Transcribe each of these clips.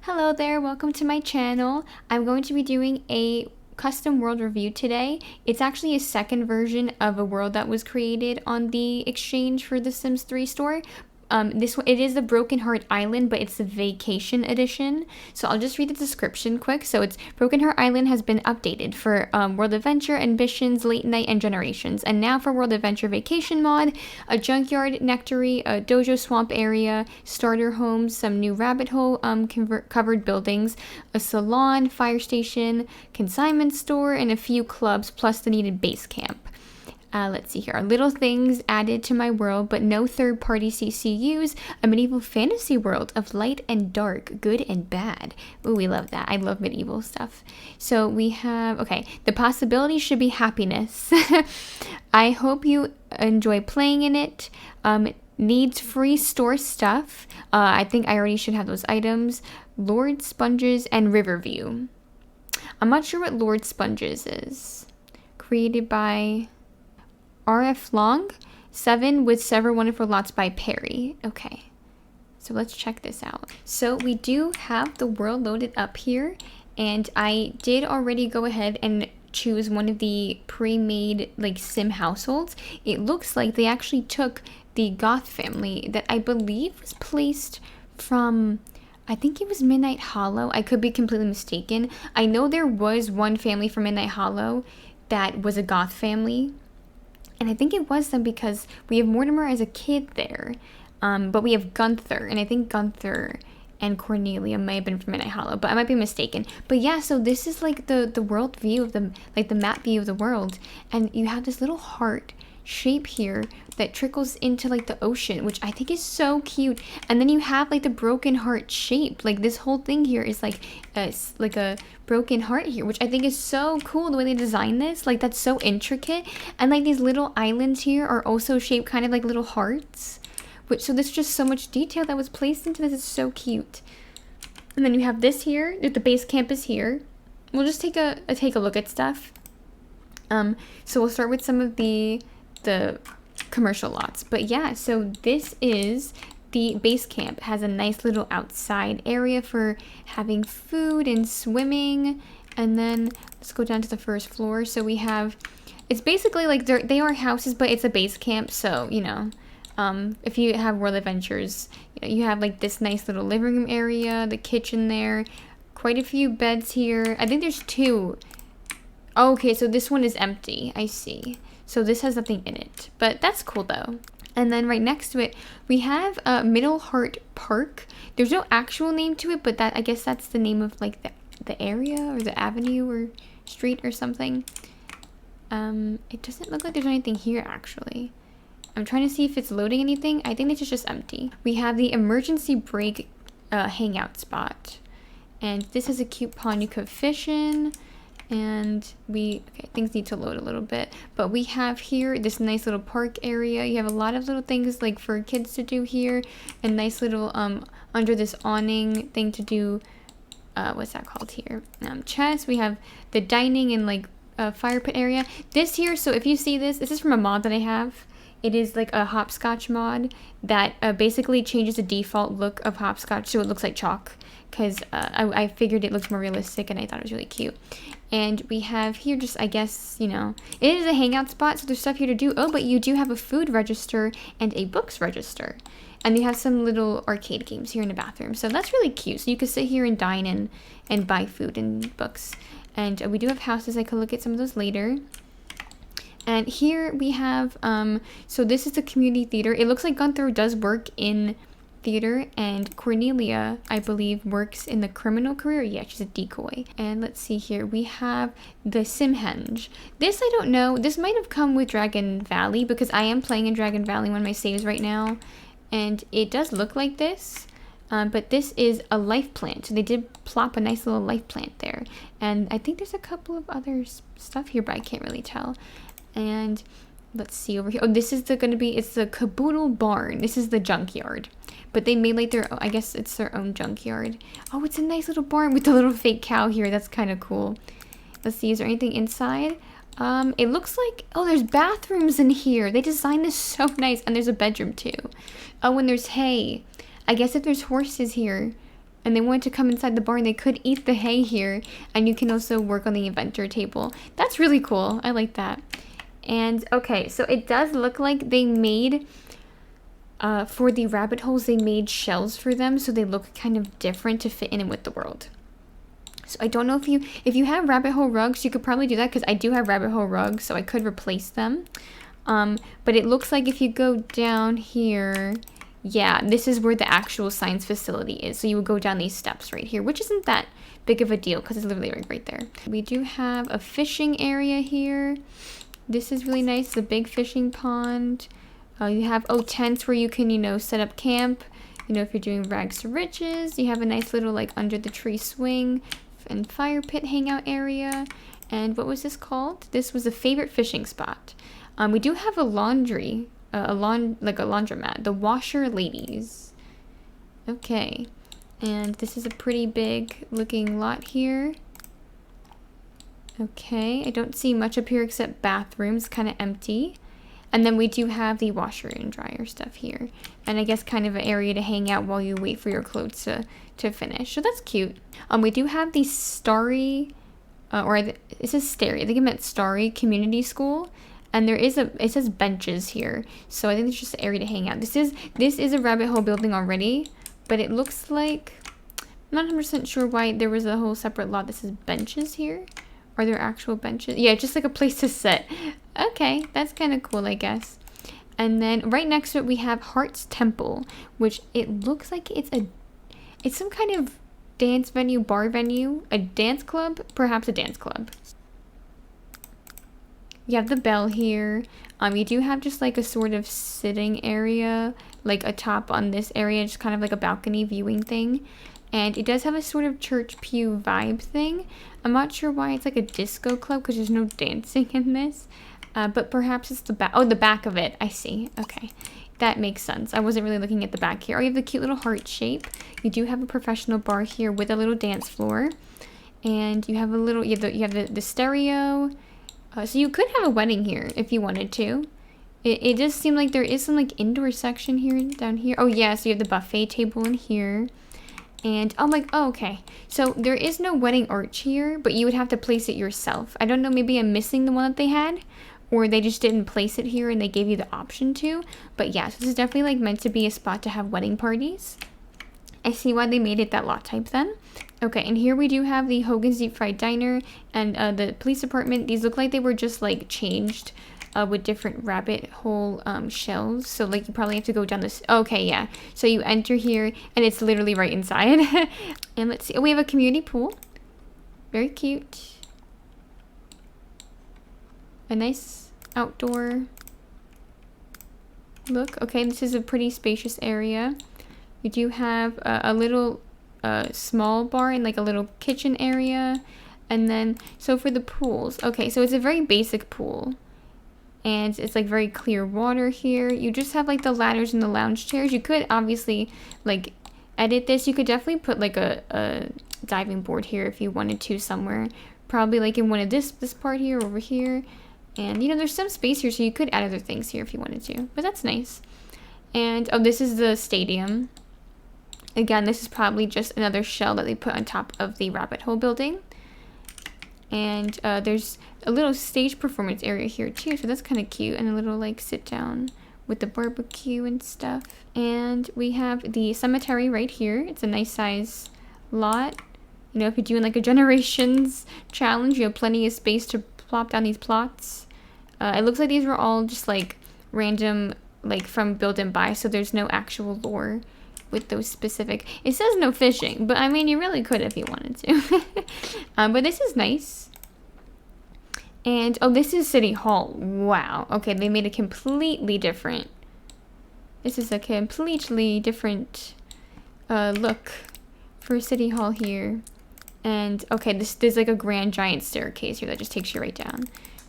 Hello there, welcome to my channel. I'm going to be doing a custom world review today. It's actually a second version of a world that was created on the exchange for the Sims 3 store. This one, it is the Broken Heart Island, but it's the vacation edition. So I'll just read the description quick. So it's Broken Heart Island has been updated for World Adventure, Ambitions, Late Night, and Generations. And now for World Adventure Vacation mod, a junkyard, nectary, a dojo swamp area, starter homes, some new rabbit hole covered buildings, a salon, fire station, consignment store, and a few clubs, plus the needed base camp. Let's see here. Little things added to my world, but no third-party CCUs. A medieval fantasy world of light and dark, good and bad. Ooh, we love that. I love medieval stuff. So we have, okay, the possibility should be happiness. I hope you enjoy playing in it. Needs free store stuff. I think I already should have those items. Lord Sponges and Riverview. I'm not sure what Lord Sponges is. Created by RF Long, 7 with several wonderful lots by Perry. Okay, so let's check this out. So we do have the world loaded up here, and I did already go ahead and choose one of the pre-made like sim households. It looks like they actually took the Goth family that I believe was placed from, I think it was Midnight Hollow. I could be completely mistaken. I know there was one family from Midnight Hollow that was a Goth family. And I think it was them because we have Mortimer as a kid there. But we have Gunther. And I think Gunther and Cornelia may have been from Midnight Hollow. But I might be mistaken. But yeah, so this is like the world view of the, like the map view of the world. And you have this little heart shape here that trickles into like the ocean, which I think is so cute. And then you have like the broken heart shape. Like this whole thing here is like a broken heart here, which I think is so cool the way they designed this. Like that's so intricate. And like these little islands here are also shaped kind of like little hearts, which, so there's just so much detail that was placed into this. It's so cute. And then you have this here, the base camp is here. We'll just take a look at stuff. So we'll start with some of the commercial lots. But yeah, so this is the base camp. It has a nice little outside area for having food and swimming. And then let's go down to the first floor. So we have, it's basically like they are houses, but it's a base camp. So, you know, if you have World Adventures, you have like this nice little living room area, the kitchen there, quite a few beds here. I think there's 2. Okay, so this one is empty. I see. So this has nothing in it, but that's cool though. And then right next to it, we have Middle Heart Park. There's no actual name to it, but that, I guess that's the name of like the area or the avenue or street or something. It doesn't look like there's anything here actually. I'm trying to see if it's loading anything. I think it's just empty. We have the emergency break hangout spot. And this has a cute pond you could fish in. And okay, things need to load a little bit, but we have here this nice little park area. You have a lot of little things like for kids to do here, and nice little under this awning thing to do, what's that called here, chess. We have the dining and like fire pit area. This here, so if you see this is from a mod that I have. It is like a hopscotch mod that basically changes the default look of hopscotch so it looks like chalk, because I figured it looked more realistic and I thought it was really cute. And we have here just, I guess, you know, it is a hangout spot, so there's stuff here to do. Oh, but you do have a food register and a books register. And you have some little arcade games here in the bathroom. So that's really cute. So you can sit here and dine and buy food and books. And we do have houses. I could look at some of those later. And here we have, so this is the community theater. It looks like Gunther does work in theater, and Cornelia, I believe, works in the criminal career. Yeah, she's a decoy. And let's see here. We have the Simhenge. This I don't know. This might have come with Dragon Valley because I am playing in Dragon Valley, one of my saves right now. And it does look like this. But this is a life plant. So they did plop a nice little life plant there. And I think there's a couple of other stuff here, but I can't really tell. And let's see over here. Oh, this is it's the Caboodle Barn. This is the junkyard. But they made like their own, I guess it's their own junkyard. Oh, it's a nice little barn with the little fake cow here. That's kind of cool. Let's see, is there anything inside? It looks like, oh, there's bathrooms in here. They designed this so nice. And there's a bedroom too. Oh, and there's hay. I guess if there's horses here, and they wanted to come inside the barn, they could eat the hay here, and you can also work on the inventor table. That's really cool. I like that. And okay, so it does look like they made for the rabbit holes, they made shells for them, so they look kind of different to fit in with the world. So I don't know if you have rabbit hole rugs, you could probably do that, because I do have rabbit hole rugs, so I could replace them. But it looks like if you go down here, yeah, this is where the actual science facility is. So you would go down these steps right here, which isn't that big of a deal because it's literally right there. We do have a fishing area here. This is really nice, the big fishing pond. You have, tents where you can, you know, set up camp. You know, if you're doing rags to riches. You have a nice little, like, under the tree swing and fire pit hangout area. And what was this called? This was a favorite fishing spot. We do have a laundry, like a laundromat, the Washer Ladies. Okay, and this is a pretty big looking lot here. Okay, I don't see much up here except bathrooms, kind of empty. And then we do have the washer and dryer stuff here. And I guess kind of an area to hang out while you wait for your clothes to finish. So that's cute. We do have the Starry, it says Starry, I think it meant Starry Community School. And there is it says benches here. So I think it's just an area to hang out. This is a rabbit hole building already. But it looks like, I'm not 100% sure why there was a whole separate lot that says benches here. Are there actual benches? Yeah, just like a place to sit. Okay, that's kind of cool, I guess. And then right next to it, we have Heart's Temple, which it looks like it's some kind of dance venue, bar venue, a dance club, perhaps a dance club. You have the bell here. You do have just like a sort of sitting area, like atop on this area, just kind of like a balcony viewing thing. And it does have a sort of church pew vibe thing. I'm not sure why it's like a disco club because there's no dancing in this. But perhaps it's the back. Oh, the back of it. I see. Okay. That makes sense. I wasn't really looking at the back here. Oh, you have the cute little heart shape. You do have a professional bar here with a little dance floor. And you have a little, you have the stereo. So you could have a wedding here if you wanted to. It does seem like there is some like indoor section here, down here. Oh yeah, so you have the buffet table in here. And okay. So there is no wedding arch here, but you would have to place it yourself. I don't know, maybe I'm missing the one that they had, or they just didn't place it here and they gave you the option to. But yeah, so this is definitely like meant to be a spot to have wedding parties. I see why they made it that lot type then. Okay, and here we do have the Hogan's Deep Fried Diner and the police department. These look like they were just like changed with different rabbit hole shells. So like you probably have to go down this. Okay, yeah. So you enter here and it's literally right inside. And let's see. Oh, we have a community pool. Very cute. A nice outdoor look. Okay, this is a pretty spacious area. You do have a little small bar and like a little kitchen area. And then, so for the pools. Okay, so it's a very basic pool. And it's like very clear water here. You just have like the ladders and the lounge chairs. You could obviously like edit this. You could definitely put like a diving board here if you wanted to somewhere. Probably like in one of this part here, over here. And you know, there's some space here, so you could add other things here if you wanted to. But that's nice. And oh, this is the stadium. Again, this is probably just another shell that they put on top of the rabbit hole building. And there's a little stage performance area here too, so that's kind of cute. And a little like sit down with the barbecue and stuff. And we have the cemetery right here. It's a nice size lot. You know, if you're doing like a generations challenge, you have plenty of space to plop down these plots. It looks like these were all just like random, like from build and buy, so there's no actual lore with those specific. It says no fishing, but I mean, you really could if you wanted to. But this is nice. And oh, this is City Hall. Wow. Okay, they made a completely different. This is a completely different look for City Hall here. And okay, there's like a grand giant staircase here that just takes you right down.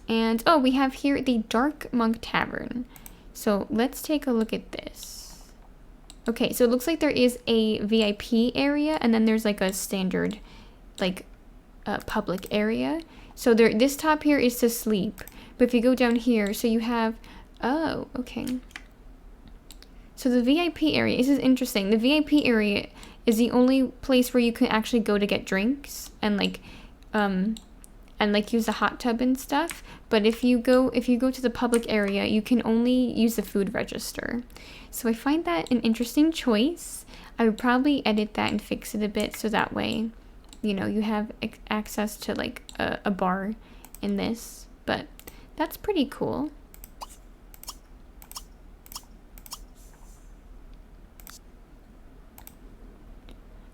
And oh, we have here the Dark Monk Tavern. So let's take a look at this. Okay, so it looks like there is a VIP area, and then there's like a standard, like, public area. So this top here is to sleep. But if you go down here, so you have, oh, okay. So the VIP area, this is interesting. The VIP area is the only place where you can actually go to get drinks and like use the hot tub and stuff. But if you go to the public area, you can only use the food register. So I find that an interesting choice. I would probably edit that and fix it a bit so that way, you know, you have access to like a bar in this. But that's pretty cool.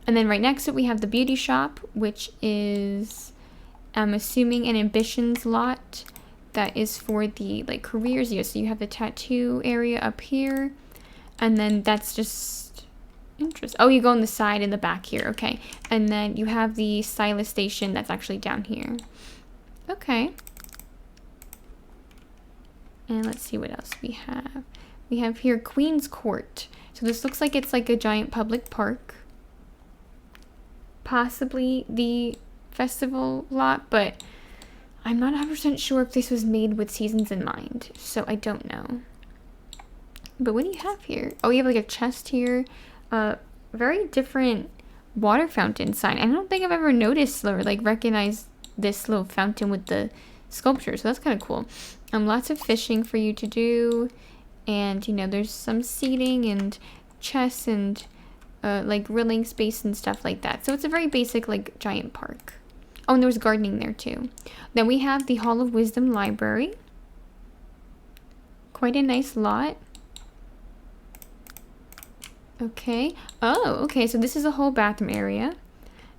And then right next to it we have the beauty shop, which is, I'm assuming, an ambitions lot that is for the like careers. Yeah, so you have the tattoo area up here, and then that's just interesting. Oh, you go on the side and the back here. Okay, and then you have the stylist station that's actually down here. Okay. And let's see what else we have. We have here Queen's Court. So this looks like it's like a giant public park. Possibly the festival lot, but I'm not 100% sure if this was made with seasons in mind, so I don't know. But what do you have here? Oh, you have like a chest here. Very different water fountain sign. I don't think I've ever noticed or like recognized this little fountain with the sculpture, so that's kind of cool. Lots of fishing for you to do, and you know, there's some seating and chests and like grilling space and stuff like that. So it's a very basic like giant park. Oh, and there was gardening there too. Then we have the Hall of Wisdom Library. Quite a nice lot. Okay. Oh, okay. So this is a whole bathroom area.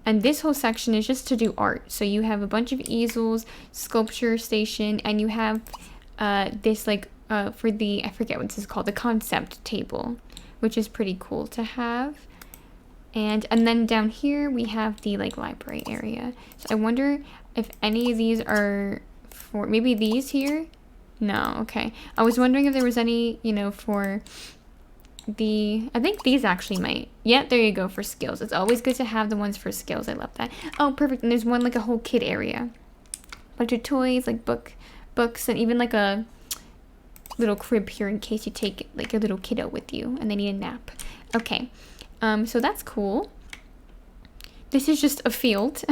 And this whole section is just to do art. So you have a bunch of easels, sculpture station, and you have this like for the, I forget what this is called, the concept table, which is pretty cool to have. And then down here we have the like library area. So I wonder if any of these are for, maybe these here? No, okay. I was wondering if there was any, you know, for the, I think these actually might. Yeah, there you go, for skills. It's always good to have the ones for skills. I love that. Oh, perfect. And there's one like a whole kid area. Bunch of toys, like books, and even like a little crib here in case you take like your little kiddo with you and they need a nap. Okay. So that's cool. This is just a field.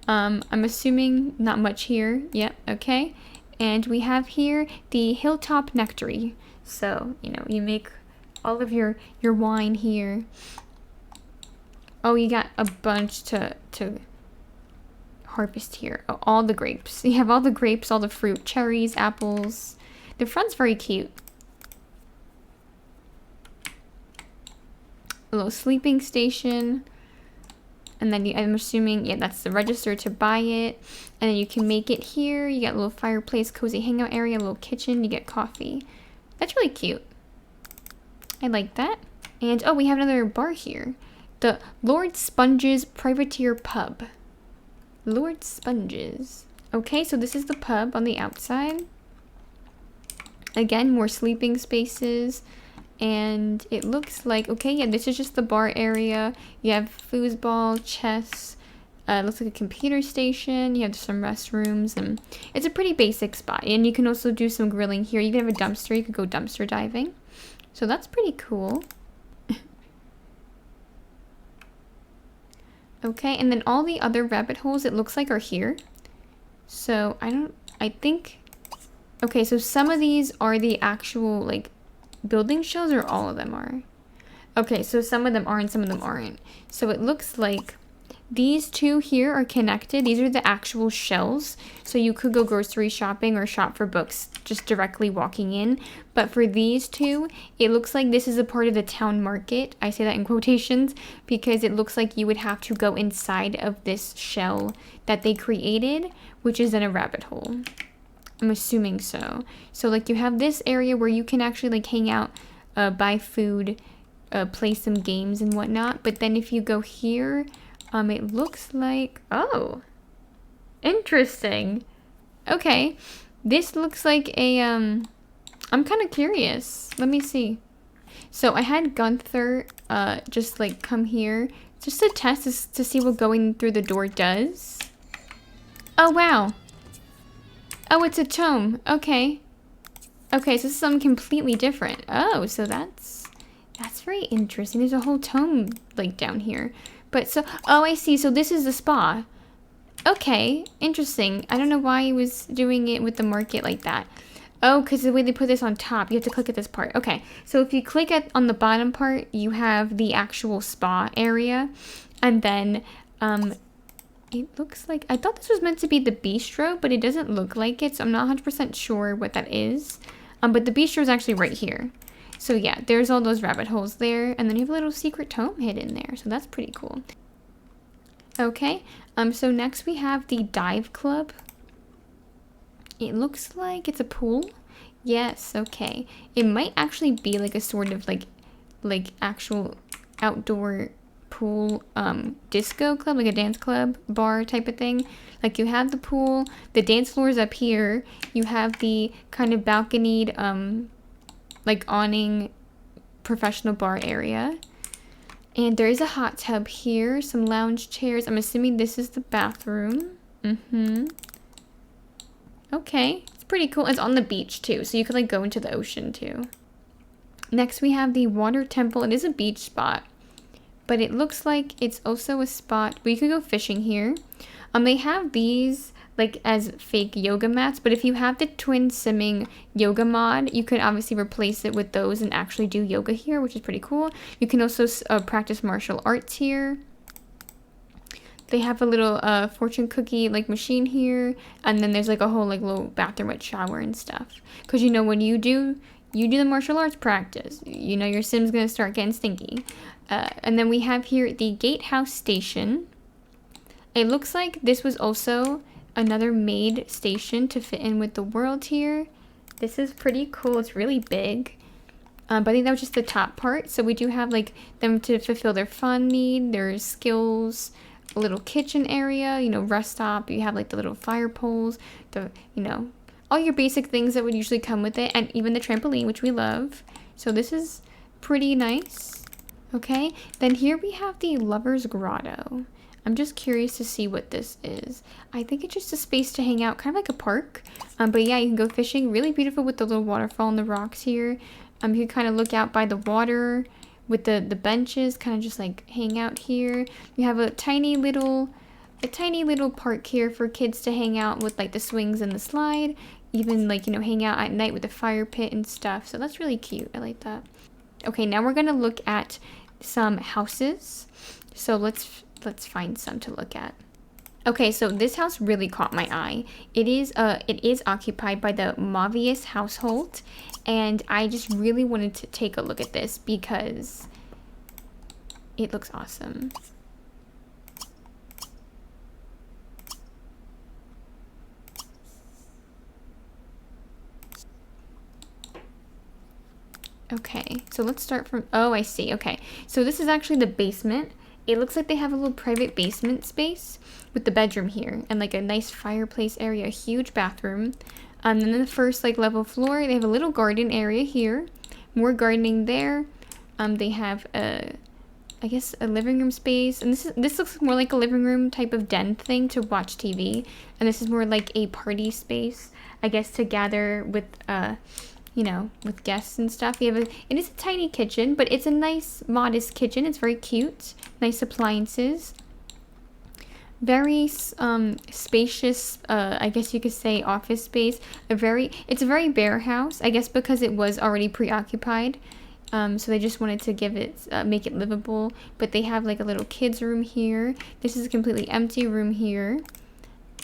I'm assuming not much here. Yep, okay. And we have here the Hilltop Nectary. So, you know, you make all of your wine here. Oh, you got a bunch to harvest here. Oh, all the grapes. You have all the grapes, all the fruit, cherries, apples. The front's very cute. A little sleeping station, and then I'm assuming, yeah, that's the register to buy it, and then you can make it here. You got a little fireplace, cozy hangout area, a little kitchen, you get coffee. That's really cute. I like that. And oh, we have another bar here, the Lord Sponge's Privateer Pub. Lord Sponge's. Okay, so this is the pub on the outside. Again, more sleeping spaces. And it looks like, okay, yeah, this is just the bar area. You have foosball, chess, looks like a computer station. You have some restrooms, and it's a pretty basic spot. And you can also do some grilling here. You can have a dumpster. You could go dumpster diving. So that's pretty cool. Okay, and then all the other rabbit holes, it looks like, are here. So I think, okay, so some of these are the actual, like, building shells, or all of them are? Okay, so some of them are and some of them aren't. So it looks like these two here are connected. These are the actual shells. So you could go grocery shopping or shop for books just directly walking in. But for these two, it looks like this is a part of the town market. I say that in quotations because it looks like you would have to go inside of this shell that they created, which is in a rabbit hole. I'm assuming so. So like you have this area where you can actually like hang out, buy food, play some games and whatnot. But then if you go here, it looks like, oh, interesting. Okay, this looks like a, I'm kind of curious. Let me see. So I had Gunther just like come here just to test to see what going through the door does. Oh, wow. Oh, it's a tome. Okay. Okay, so this is something completely different. Oh, so that's That's very interesting. There's a whole tome like down here. But so, oh, I see. So this is the spa. Okay, interesting. I don't know why he was doing it with the market like that. Oh, because the way they put this on top, you have to click at this part. Okay, so if you click on the bottom part, you have the actual spa area. And then it looks like, I thought this was meant to be the bistro, but it doesn't look like it. So I'm not 100% sure what that is. But the bistro is actually right here. So yeah, there's all those rabbit holes there. And then you have a little secret tome hidden there. So that's pretty cool. Okay, so next we have the dive club. It looks like it's a pool. Yes, okay. It might actually be like a sort of like actual outdoor pool disco club, like a dance club bar type of thing. Like you have the pool, the dance floor is up here. You have the kind of balconied like awning professional bar area. And there is a hot tub here, some lounge chairs. I'm assuming this is the bathroom. Okay, it's pretty cool. It's on the beach too, so you could like go into the ocean too. Next we have the water temple. It is a beach spot, but it looks like it's also a spot where you could go fishing here. They have these like as fake yoga mats, but if you have the twin simming yoga mod, you could obviously replace it with those and actually do yoga here, which is pretty cool. You can also practice martial arts here. They have a little fortune cookie like machine here, and then there's like a whole like little bathroom with shower and stuff. Because you know when you do the martial arts practice, you know your sim's gonna start getting stinky. And then we have here the gatehouse station. It looks like this was also another made station to fit in with the world here. This is pretty cool. It's really big. But I think that was just the top part. So we do have like them to fulfill their fun need, their skills, a little kitchen area, you know, rest stop. You have like the little fire poles, all your basic things that would usually come with it, and even the trampoline, which we love. So this is pretty nice. Okay, then here we have the Lover's Grotto. I'm just curious to see what this is. I think it's just a space to hang out, kind of like a park. But yeah, you can go fishing. Really beautiful with the little waterfall and the rocks here. You can kind of look out by the water with the benches, kind of just like hang out here. You have a tiny little park here for kids to hang out with like the swings and the slide. Even like, you know, hang out at night with the fire pit and stuff. So that's really cute. I like that. Okay, now we're gonna look at some houses. So let's find some to look at. Okay, so this house really caught my eye. It is occupied by the Mavius household, and I just really wanted to take a look at this because it looks awesome. Okay, so let's start from, oh, I see. Okay, so this is actually the basement. It looks like they have a little private basement space with the bedroom here and like a nice fireplace area, a huge bathroom. And then the first like level floor, they have a little garden area here, more gardening there. They have I guess a living room space, and this looks more like a living room type of den thing to watch TV. And this is more like a party space, I guess, to gather with you know, with guests and stuff. It is a tiny kitchen, but it's a nice, modest kitchen. It's very cute. Nice appliances. Very spacious, I guess you could say, office space. It's a very bare house, I guess, because it was already preoccupied. So they just wanted to give it, make it livable. But they have like a little kids room here. This is a completely empty room here.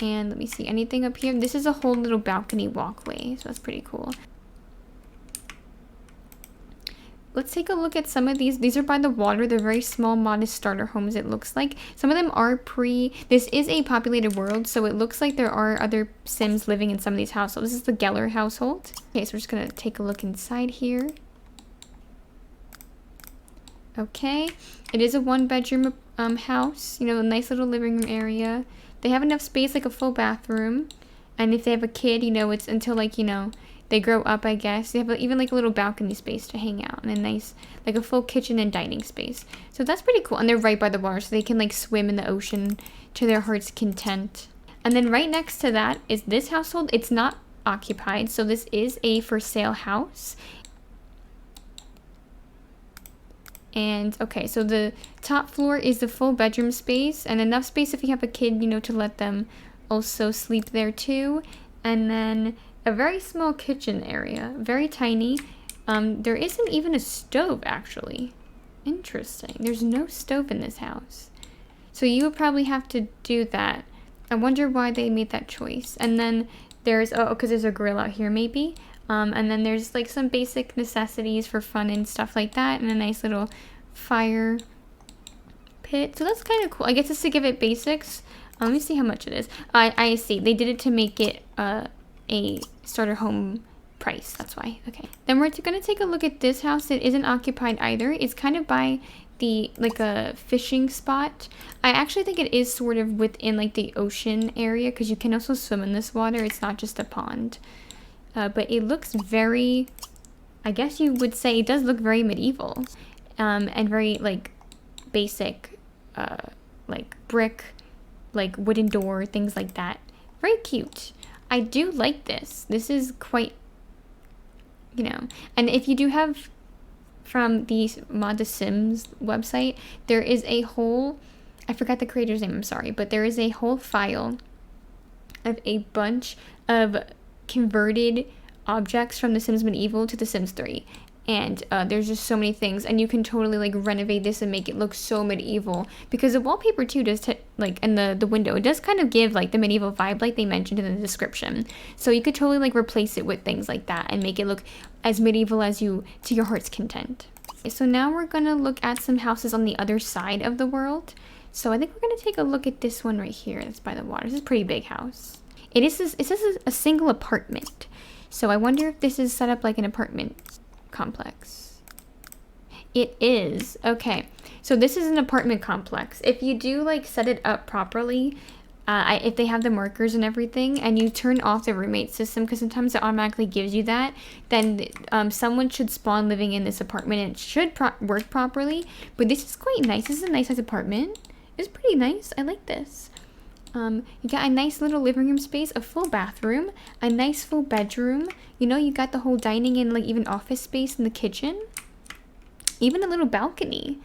And let me see, anything up here? This is a whole little balcony walkway, so that's pretty cool. Let's take a look at some of these. These are by the water. They're very small, modest starter homes, it looks like. Some of them are this is a populated world, so it looks like there are other Sims living in some of these households. This is the Geller household. Okay, so we're just gonna take a look inside here. Okay, it is a one-bedroom house. You know, a nice little living room area. They have enough space, like a full bathroom. And if they have a kid, you know, it's until like, you know, they grow up, I guess. They have even like a little balcony space to hang out and a nice, like a full kitchen and dining space. So that's pretty cool. And they're right by the water, so they can like swim in the ocean to their heart's content. And then right next to that is this household. It's not occupied, so this is a for sale house. And okay, so the top floor is the full bedroom space and enough space if you have a kid, you know, to let them also sleep there too. And then a very small kitchen area, very tiny. There isn't even a stove actually. Interesting. There's no stove in this house. So you would probably have to do that. I wonder why they made that choice. And then there's, oh, because there's a grill out here maybe. And then there's like some basic necessities for fun and stuff like that. And a nice little fire pit. So that's kind of cool. I guess just to give it basics. Let me see how much it is. I see. They did it to make it a starter home price. That's why. Okay. Then we're going to take a look at this house. It isn't occupied either. It's kind of by the like a fishing spot. I actually think it is sort of within like the ocean area because you can also swim in this water. It's not just a pond. But it looks very, I guess you would say it does look very medieval. And very like basic, like brick, like wooden door, things like that. Very cute. I do like this. This is quite, you know, and if you do have from the Mod The Sims website, there is a whole, I forgot the creator's name, I'm sorry, but there is a whole file of a bunch of converted objects from The Sims Medieval to The Sims 3. And there's just so many things, and you can totally like renovate this and make it look so medieval because the wallpaper too does like in the window, it does kind of give like the medieval vibe like they mentioned in the description. So you could totally like replace it with things like that and make it look as medieval as you to your heart's content. Okay, so now we're gonna look at some houses on the other side of the world. So I think we're gonna take a look at this one right here. That's by the water. This is a pretty big house. It says a single apartment. So I wonder if this is set up like an apartment complex. It is. Okay, so this is an apartment complex. If you do like set it up properly, if they have the markers and everything, and you turn off the roommate system, because sometimes it automatically gives you that, then someone should spawn living in this apartment and it should work properly. But this is quite nice. This is a nice size apartment. It's pretty nice. I like this. You got a nice little living room space, a full bathroom, a nice full bedroom. You know, you got the whole dining and like even office space in the kitchen. Even a little balcony.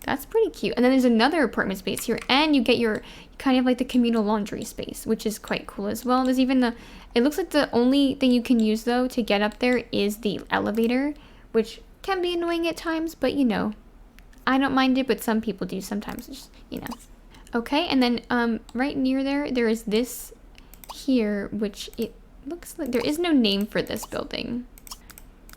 That's pretty cute. And then there's another apartment space here, and you get your kind of like the communal laundry space, which is quite cool as well. There's even the, it looks like the only thing you can use though to get up there is the elevator, which can be annoying at times, but you know, I don't mind it, but some people do sometimes, just, you know. Okay, and then right near there is this here, which it looks like there is no name for this building.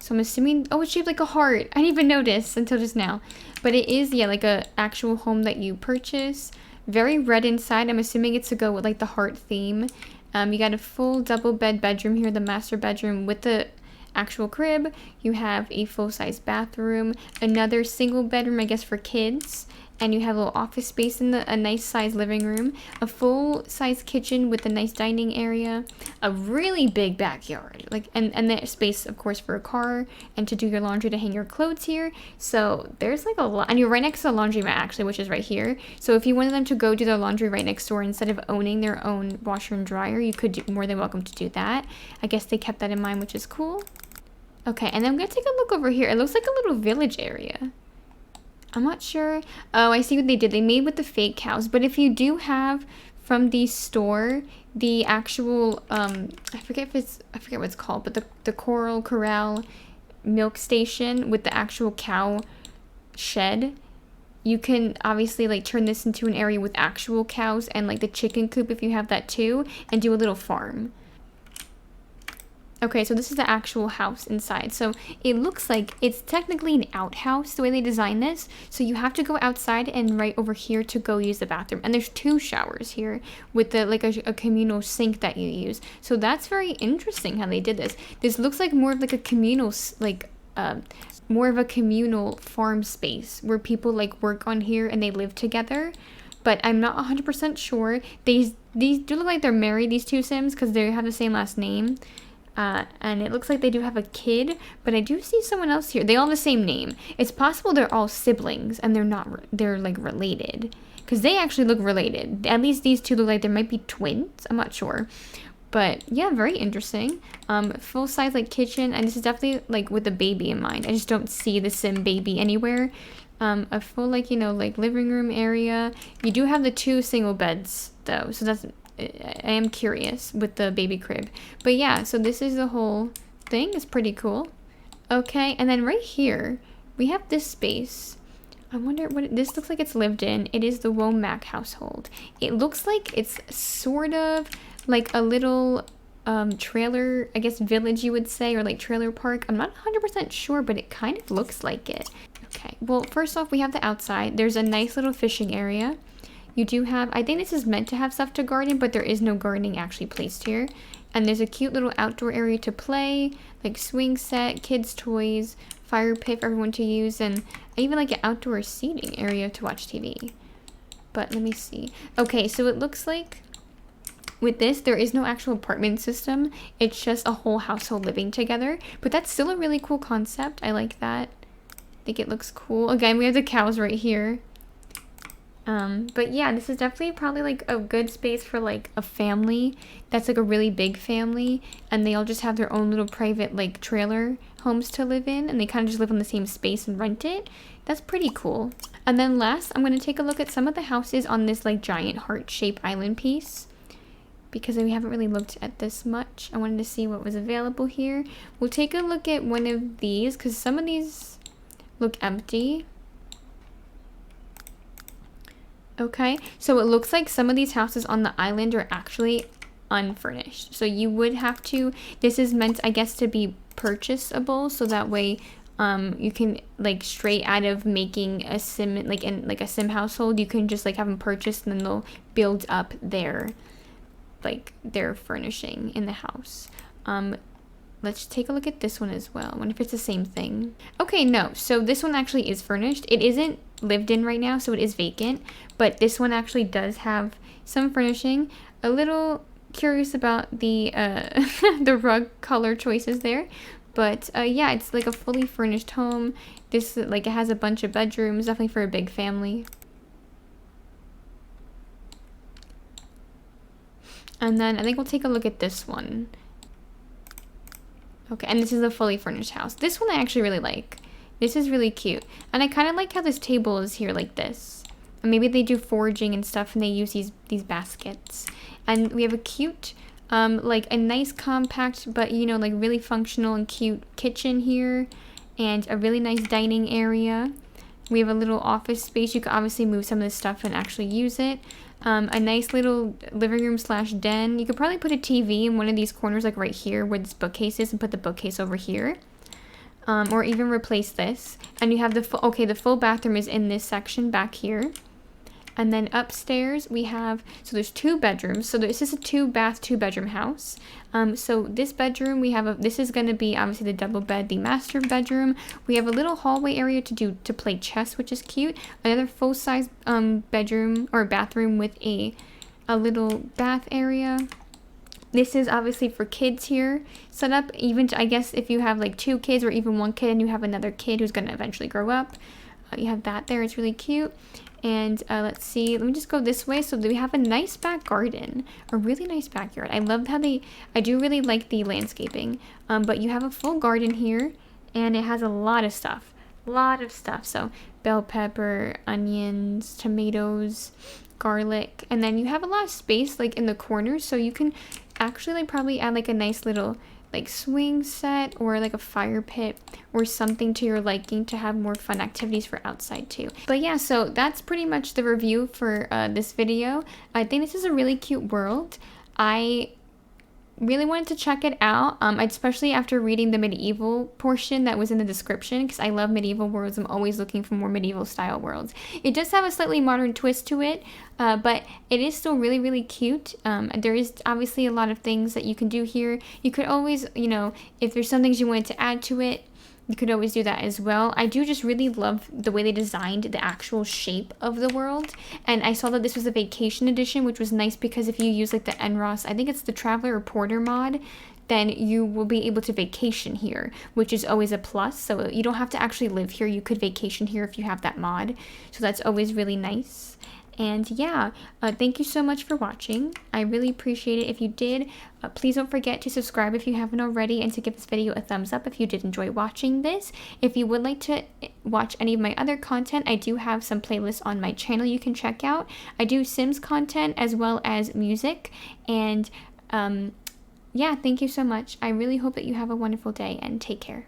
So I'm assuming, oh, it's shaped like a heart. I didn't even notice until just now. But it is, yeah, like a actual home that you purchase. Very red inside. I'm assuming it's to go with like the heart theme. You got a full double bedroom here, the master bedroom with the actual crib. You have a full-size bathroom, another single bedroom, I guess, for kids. And you have a little office space in a nice size living room, a full size kitchen with a nice dining area, a really big backyard, like and there's space of course for a car and to do your laundry, to hang your clothes here. So there's like a lot, and you're right next to the laundromat actually, which is right here. So if you wanted them to go do their laundry right next door instead of owning their own washer and dryer, you could do, more than welcome to do that. I guess they kept that in mind, which is cool. Okay, and then I'm gonna take a look over here. It looks like a little village area. I'm not sure. Oh, I see what they did. They made with the fake cows. But if you do have from the store the actual I forget what it's called, but the Coral Corral milk station with the actual cow shed, you can obviously like turn this into an area with actual cows and like the chicken coop if you have that too, and do a little farm. Okay, so this is the actual house inside. So it looks like it's technically an outhouse the way they designed this. So you have to go outside and right over here to go use the bathroom. And there's 2 showers here with the like a communal sink that you use. So that's very interesting how they did this. This looks like more of like a communal, like more of a communal farm space where people like work on here and they live together. But I'm not 100% sure. These do look like they're married, these 2 Sims, because they have the same last name. And it looks like they do have a kid, but I do see someone else here. They all have the same name. It's possible they're all siblings and they're not, they're like related, because they actually look related. At least these 2 look like they might be twins. I'm not sure, but yeah, very interesting. Full size like kitchen, and this is definitely like with a baby in mind. I just don't see the Sim baby anywhere. A full, like, you know, like living room area. You do have the 2 single beds though, so that's, I am curious with the baby crib. But yeah, so this is the whole thing. It's pretty cool. Okay, and then right here we have this space. I wonder what this looks like. It's lived in. It is the Womack household. It looks like it's sort of like a little trailer, I guess, village you would say, or like trailer park. I'm not 100% sure, but it kind of looks like it. Okay, well, first off, we have the outside. There's a nice little fishing area. You do have, I think this is meant to have stuff to garden, but there is no gardening actually placed here. And there's a cute little outdoor area to play, like swing set, kids' toys, fire pit for everyone to use, and even like an outdoor seating area to watch TV. But let me see. Okay, so it looks like with this, there is no actual apartment system. It's just a whole household living together. But that's still a really cool concept. I like that. I think it looks cool. Again, we have the cows right here. But yeah, this is definitely probably like a good space for like a family that's like a really big family, and they all just have their own little private like trailer homes to live in, and they kind of just live in the same space and rent it. That's pretty cool. And then last, I'm going to take a look at some of the houses on this like giant heart-shaped island piece, because we haven't really looked at this much. I wanted to see what was available here. We'll take a look at one of these because some of these look empty. Okay, so it looks like some of these houses on the island are actually unfurnished. So you would have to, this is meant, I guess, to be purchasable, so that way you can, like, straight out of making a sim, like in like a sim household, you can just like have them purchased and then they'll build up their furnishing in the house. Let's take a look at this one as well. I wonder if it's the same thing. Okay, no. So this one actually is furnished. It isn't lived in right now, so it is vacant. But this one actually does have some furnishing. A little curious about the the rug color choices there. But yeah, it's like a fully furnished home. This, like, it has a bunch of bedrooms, definitely for a big family. And then I think we'll take a look at this one. Okay, and this is a fully furnished house. This one I actually really like. This is really cute. And I kind of like how this table is here like this. And maybe they do foraging and stuff and they use these baskets. And we have a cute, like a nice compact, but you know, like really functional and cute kitchen here. And a really nice dining area. We have a little office space. You could obviously move some of this stuff and actually use it. A nice little living room / den. You could probably put a TV in one of these corners, like right here where this bookcase is, and put the bookcase over here. Or even replace this. And you have the full bathroom is in this section back here. And then upstairs we have, so there's 2 bedrooms. So this is a 2-bath, 2-bedroom house. So this bedroom, we have this is going to be obviously the double bed, the master bedroom. We have a little hallway area to play chess, which is cute. Another full-size bedroom or bathroom with a little bath area. This is obviously for kids here set up, even to, I guess if you have like 2 kids or even 1 kid and you have another kid who's going to eventually grow up. You have that there. It's really cute. And let's see, let me just go this way. So we have a nice back garden, a really nice backyard. I love how I do really like the landscaping. But you have a full garden here and it has a lot of stuff. So bell pepper, onions, tomatoes, garlic. And then you have a lot of space like in the corners. So you can actually like probably add like a nice little like swing set or like a fire pit or something to your liking to have more fun activities for outside too. But yeah, so that's pretty much the review for this video. I think this is a really cute world. I really wanted to check it out, especially after reading the medieval portion that was in the description, because I love medieval worlds. I'm always looking for more medieval style worlds. It does have a slightly modern twist to it, but it is still really, really cute. There is obviously a lot of things that you can do here. You could always, you know, if there's some things you wanted to add to it, you could always do that as well. I do just really love the way they designed the actual shape of the world. And I saw that this was a vacation edition, which was nice because if you use like the NROS, I think it's the Traveler or Porter mod, then you will be able to vacation here, which is always a plus. So you don't have to actually live here. You could vacation here if you have that mod. So that's always really nice. And yeah, thank you so much for watching. I really appreciate it. If you did, please don't forget to subscribe if you haven't already, and to give this video a thumbs up if you did enjoy watching this. If you would like to watch any of my other content, I do have some playlists on my channel you can check out. I do Sims content as well as music. And yeah, thank you so much. I really hope that you have a wonderful day, and take care.